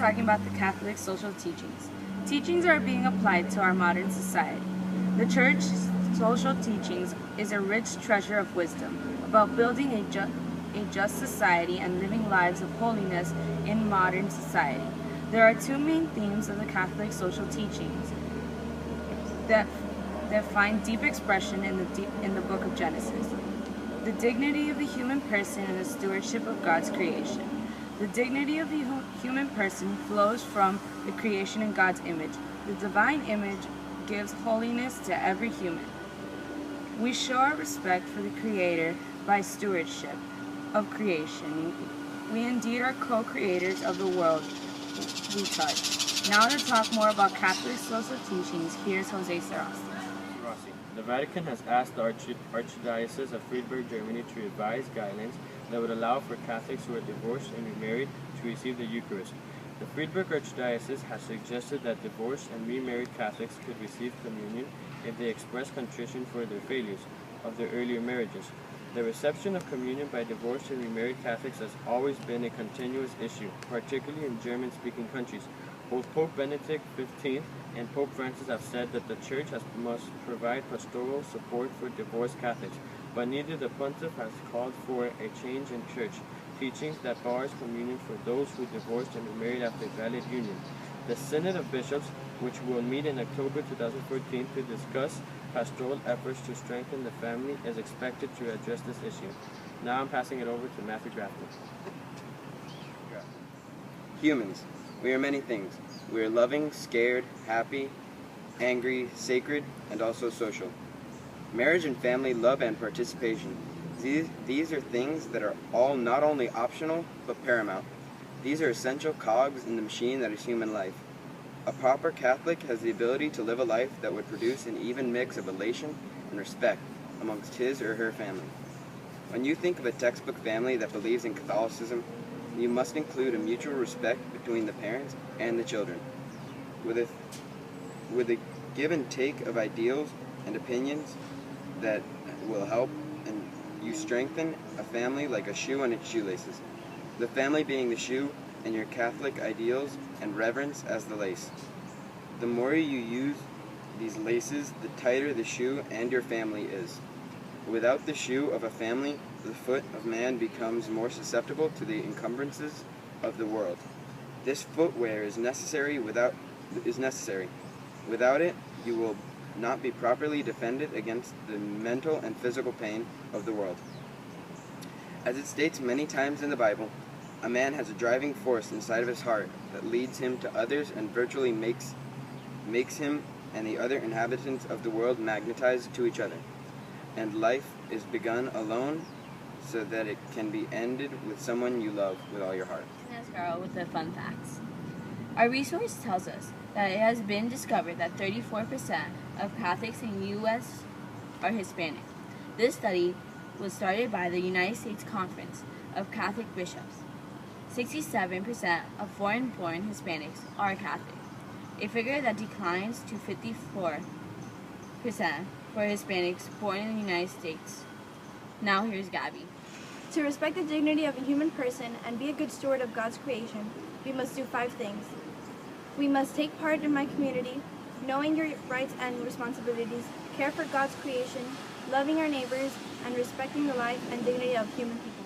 talking about the Catholic social teachings. Teachings are being applied to our modern society. The Church's social teachings is a rich treasure of wisdom about building a just society and living lives of holiness in modern society. There are two main themes of the Catholic social teachings that find deep expression in the book of Genesis. The dignity of the human person and the stewardship of God's creation. The dignity of the human person flows from the creation in God's image. The divine image gives holiness to every human. We show our respect for the Creator by stewardship of creation. We indeed are co-creators of the world we touch. Now to talk more about Catholic social teachings, here's Jose Sarasti. The Vatican has asked the Archdiocese of Friedberg, Germany to revise guidelines that would allow for Catholics who are divorced and remarried to receive the Eucharist. The Friedberg Archdiocese has suggested that divorced and remarried Catholics could receive communion if they express contrition for their failures of their earlier marriages. The reception of communion by divorced and remarried Catholics has always been a continuous issue, particularly in German-speaking countries. Both Pope Benedict XV and Pope Francis have said that the Church must provide pastoral support for divorced Catholics, but neither the Pontiff has called for a change in Church teachings that bars communion for those who divorced and remarried after a valid union. The Synod of Bishops, which will meet in October 2014 to discuss pastoral efforts to strengthen the family, is expected to address this issue. Now I'm passing it over to Matthew Grafton. Humans. We are many things. We are loving, scared, happy, angry, sacred, and also social. Marriage and family, love and participation. These are things that are all not only optional, but paramount. These are essential cogs in the machine that is human life. A proper Catholic has the ability to live a life that would produce an even mix of elation and respect amongst his or her family. When you think of a textbook family that believes in Catholicism, you must include a mutual respect between the parents and the children, with a give and take of ideals and opinions that will help and you strengthen a family like a shoe on its shoelaces, the family being the shoe and your Catholic ideals and reverence as the lace. The more you use these laces, the tighter the shoe and your family is. Without the shoe of a family, the foot of man becomes more susceptible to the encumbrances of the world. This footwear is necessary. Without it, you will not be properly defended against the mental and physical pain of the world. As it states many times in the Bible, a man has a driving force inside of his heart that leads him to others and virtually makes him and the other inhabitants of the world magnetized to each other. And life is begun alone so that it can be ended with someone you love with all your heart. Nascaro with the fun facts. Our resource tells us that it has been discovered that 34% of Catholics in the U.S. are Hispanic. This study was started by the United States Conference of Catholic Bishops. 67% of foreign-born Hispanics are Catholic, a figure that declines to 54% for Hispanics born in the United States. Now here's Gabby. To respect the dignity of a human person and be a good steward of God's creation, we must do 5 things. We must take part in my community, knowing your rights and responsibilities, care for God's creation, loving our neighbors, and respecting the life and dignity of human people.